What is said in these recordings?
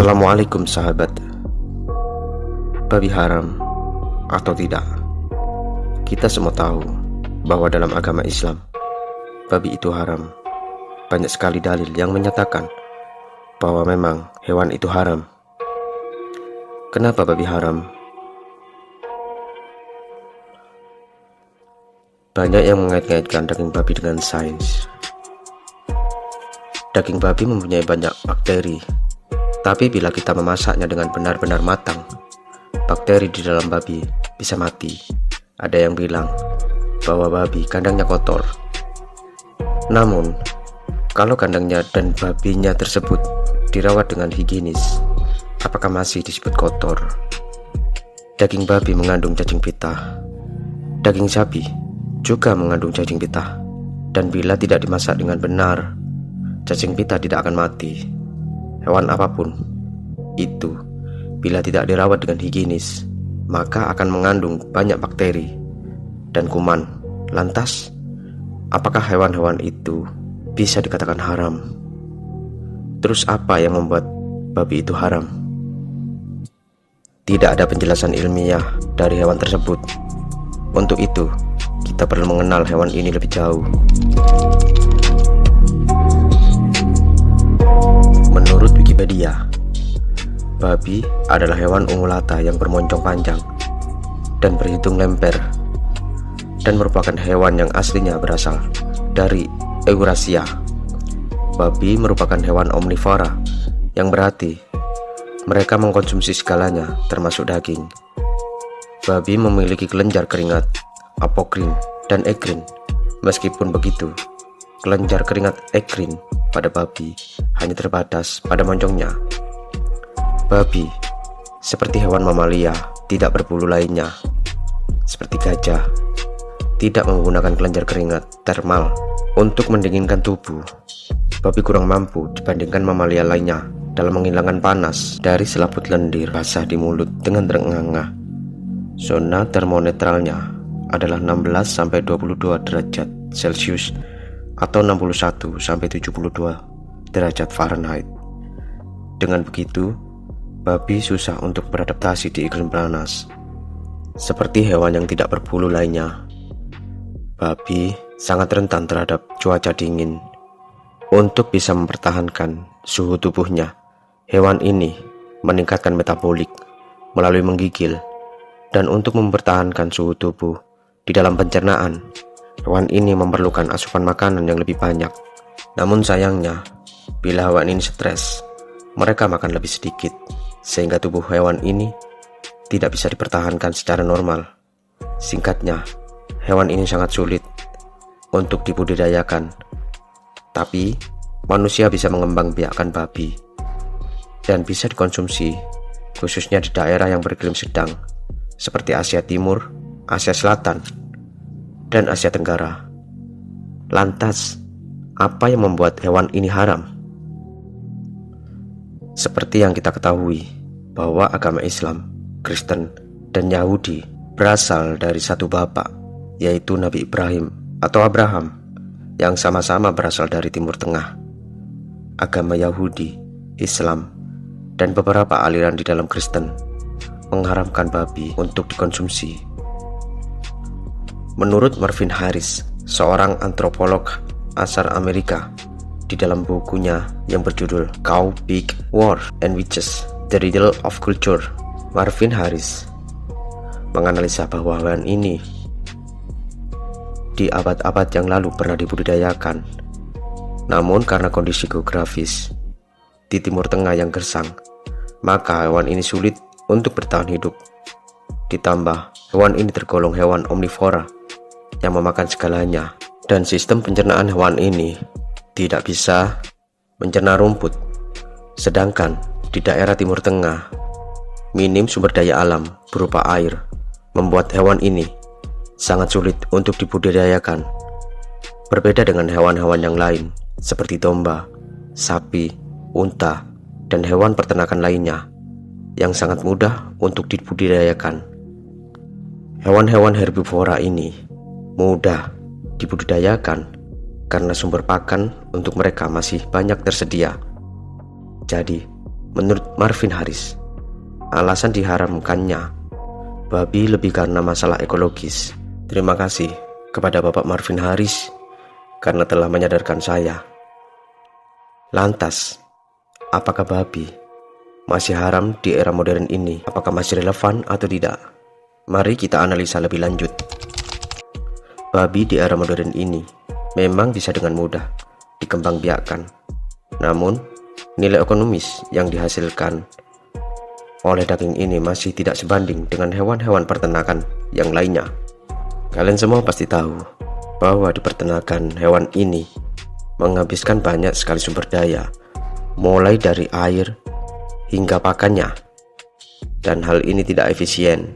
Assalamualaikum sahabat. Babi haram atau tidak, kita semua tahu bahwa dalam agama Islam babi itu haram. Banyak sekali dalil yang menyatakan bahwa memang hewan itu haram. Kenapa babi haram? Banyak yang mengait-ngaitkan daging babi dengan sains. Daging babi mempunyai banyak bakteri, tapi bila kita memasaknya dengan benar-benar matang, bakteri di dalam babi bisa mati. Ada yang bilang bahwa babi kandangnya kotor. Namun, kalau kandangnya dan babinya tersebut dirawat dengan higienis, apakah masih disebut kotor? Daging babi mengandung cacing pita. Daging sapi juga mengandung cacing pita. Dan bila tidak dimasak dengan benar, cacing pita tidak akan mati. Hewan apapun itu, bila tidak dirawat dengan higienis, maka akan mengandung banyak bakteri dan kuman. Lantas, apakah hewan-hewan itu bisa dikatakan haram? Terus apa yang membuat babi itu haram? Tidak ada penjelasan ilmiah dari hewan tersebut. Untuk itu, kita perlu mengenal hewan ini lebih jauh. Menurut Wikipedia, babi adalah hewan ungulata yang bermoncong panjang dan berhidung lemper, dan merupakan hewan yang aslinya berasal dari Eurasia. Babi merupakan hewan omnivora, yang berarti mereka mengkonsumsi segalanya termasuk daging. Babi memiliki kelenjar keringat, apokrin, dan ekrin. Meskipun begitu, kelenjar keringat ekrin pada babi hanya terbatas pada moncongnya. Babi, seperti hewan mamalia tidak berbulu lainnya, seperti gajah, tidak menggunakan kelenjar keringat termal untuk mendinginkan tubuh. Babi kurang mampu dibandingkan mamalia lainnya dalam menghilangkan panas dari selaput lendir basah di mulut dengan terengah-engah. Zona termonetralnya adalah 16-22 derajat Celcius atau 61-72 derajat Fahrenheit. Dengan begitu, babi susah untuk beradaptasi di iklim panas. Seperti hewan yang tidak berbulu lainnya, babi sangat rentan terhadap cuaca dingin. Untuk bisa mempertahankan suhu tubuhnya, hewan ini meningkatkan metabolik melalui menggigil. Dan untuk mempertahankan suhu tubuh di dalam pencernaan, hewan ini memerlukan asupan makanan yang lebih banyak. Namun sayangnya, bila hewan ini stres, mereka makan lebih sedikit, sehingga tubuh hewan ini tidak bisa dipertahankan secara normal. Singkatnya, hewan ini sangat sulit untuk dibudidayakan. Tapi, manusia bisa mengembangbiakkan babi dan bisa dikonsumsi, khususnya di daerah yang beriklim sedang, seperti Asia Timur, Asia Selatan, dan Asia Tenggara. Lantas, apa yang membuat hewan ini haram? Seperti yang kita ketahui, bahwa agama Islam, Kristen, dan Yahudi berasal dari satu bapak, yaitu Nabi Ibrahim atau Abraham, yang sama-sama berasal dari Timur Tengah. Agama Yahudi, Islam, dan beberapa aliran di dalam Kristen mengharamkan babi untuk dikonsumsi. Menurut Marvin Harris, seorang antropolog asal Amerika, di dalam bukunya yang berjudul Cow, Pig, War, and Witches, The Riddle of Culture, Marvin Harris menganalisa bahwa hewan ini di abad-abad yang lalu pernah dibudidayakan. Namun karena kondisi geografis di Timur Tengah yang gersang, maka hewan ini sulit untuk bertahan hidup. Ditambah, hewan ini tergolong hewan omnivora yang memakan segalanya, dan sistem pencernaan hewan ini tidak bisa mencerna rumput. Sedangkan di daerah Timur Tengah, minim sumber daya alam berupa air, membuat hewan ini sangat sulit untuk dibudidayakan. Berbeda dengan hewan-hewan yang lain seperti domba, sapi, unta, dan hewan peternakan lainnya yang sangat mudah untuk dibudidayakan. Hewan-hewan herbivora ini mudah dibudidayakan karena sumber pakan untuk mereka masih banyak tersedia. Jadi, Menurut Marvin Harris, alasan diharamkannya babi lebih karena masalah ekologis. Terima kasih kepada Bapak Marvin Harris karena telah menyadarkan saya. Lantas, apakah babi masih haram di era modern ini? Apakah masih relevan atau tidak? Mari kita analisa lebih lanjut. Babi di era modern ini memang bisa dengan mudah dikembangbiakkan. Namun, nilai ekonomis yang dihasilkan oleh daging ini masih tidak sebanding dengan hewan-hewan peternakan yang lainnya. Kalian semua pasti tahu bahwa di peternakan hewan ini menghabiskan banyak sekali sumber daya, mulai dari air hingga pakannya, dan hal ini tidak efisien.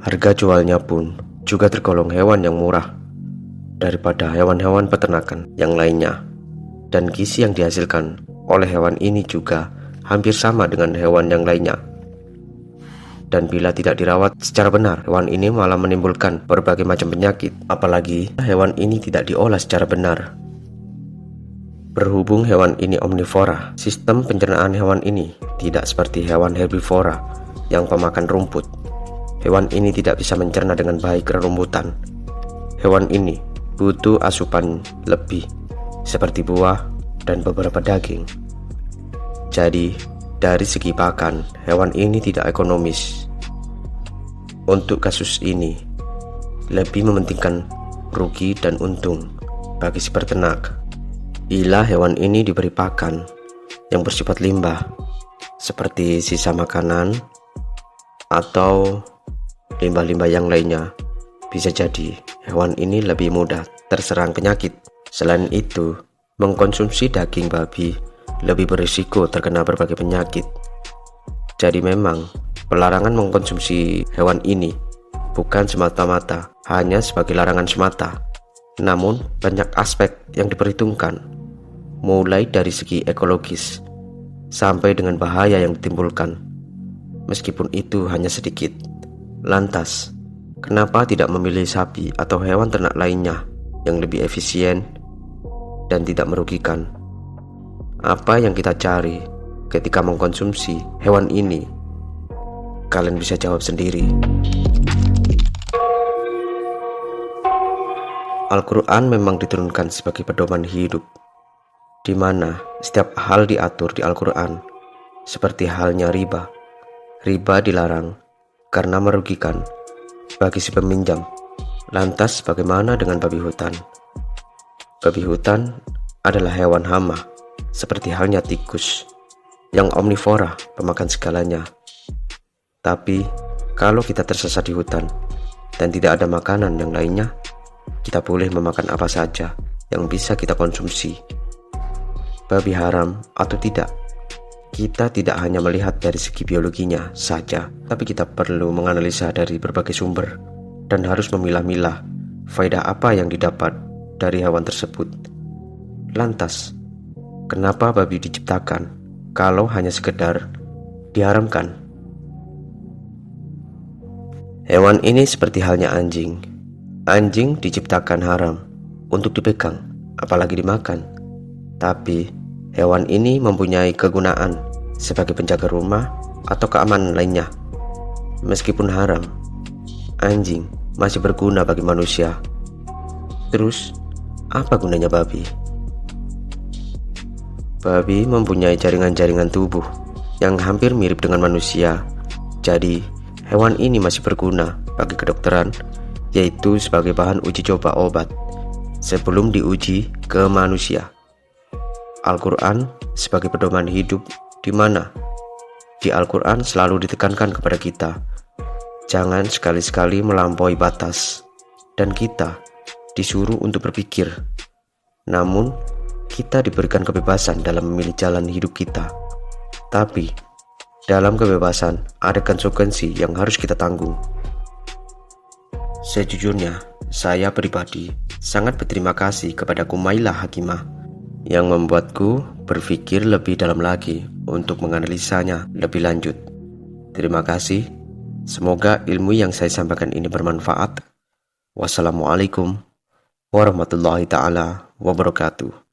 Harga jualnya pun juga tergolong hewan yang murah daripada hewan-hewan peternakan yang lainnya, dan gizi yang dihasilkan oleh hewan ini juga hampir sama dengan hewan yang lainnya. Dan bila tidak dirawat secara benar, hewan ini malah menimbulkan berbagai macam penyakit, apalagi hewan ini tidak diolah secara benar. Berhubung hewan ini omnivora, sistem pencernaan hewan ini tidak seperti hewan herbivora yang pemakan rumput. Hewan ini tidak bisa mencerna dengan baik rerumputan. Hewan ini butuh asupan lebih seperti buah dan beberapa daging. Jadi, dari segi pakan, hewan ini tidak ekonomis. Untuk kasus ini, lebih mementingkan rugi dan untung bagi si peternak. Bila hewan ini diberi pakan yang bersifat limbah, seperti sisa makanan atau limbah-limbah yang lainnya, bisa jadi hewan ini lebih mudah terserang penyakit. Selain itu, mengkonsumsi daging babi lebih berisiko terkena berbagai penyakit. Jadi memang pelarangan mengkonsumsi hewan ini bukan semata-mata hanya sebagai larangan semata, namun banyak aspek yang diperhitungkan, mulai dari segi ekologis sampai dengan bahaya yang ditimbulkan, meskipun itu hanya sedikit. Lantas, kenapa tidak memilih sapi atau hewan ternak lainnya yang lebih efisien dan tidak merugikan? Apa yang kita cari ketika mengkonsumsi hewan ini? Kalian bisa jawab sendiri. Al-Quran memang diturunkan sebagai pedoman hidup, di mana setiap hal diatur di Al-Quran, seperti halnya riba. Riba dilarang karena merugikan bagi si peminjam. Lantas bagaimana dengan babi hutan? Babi hutan adalah hewan hama, seperti halnya tikus, yang omnivora, pemakan segalanya. Tapi kalau kita tersesat di hutan dan tidak ada makanan yang lainnya, kita boleh memakan apa saja yang bisa kita konsumsi. Babi haram atau tidak, kita tidak hanya melihat dari segi biologinya saja, tapi kita perlu menganalisa dari berbagai sumber dan harus memilah-milah faedah apa yang didapat dari hewan tersebut. Lantas, kenapa babi diciptakan kalau hanya sekedar diharamkan? Hewan ini seperti halnya anjing. Anjing diciptakan haram untuk dipegang, apalagi dimakan. Tapi hewan ini mempunyai kegunaan sebagai penjaga rumah atau keamanan lainnya. Meskipun haram, anjing masih berguna bagi manusia. Terus, apa gunanya babi? Babi mempunyai jaringan-jaringan tubuh yang hampir mirip dengan manusia. Jadi, hewan ini masih berguna bagi kedokteran, yaitu sebagai bahan uji coba obat sebelum diuji ke manusia. Al-Quran sebagai pedoman hidup, di mana di Al-Quran selalu ditekankan kepada kita, jangan sekali-sekali melampaui batas, dan kita disuruh untuk berpikir. Namun, kita diberikan kebebasan dalam memilih jalan hidup kita. Tapi, dalam kebebasan ada konsekuensi yang harus kita tanggung. Sejujurnya, saya pribadi sangat berterima kasih kepada Kumailah Hakimah yang membuatku berpikir lebih dalam lagi untuk menganalisanya lebih lanjut. Terima kasih. Semoga ilmu yang saya sampaikan ini bermanfaat. Wassalamualaikum warahmatullahi ta'ala wabarakatuh.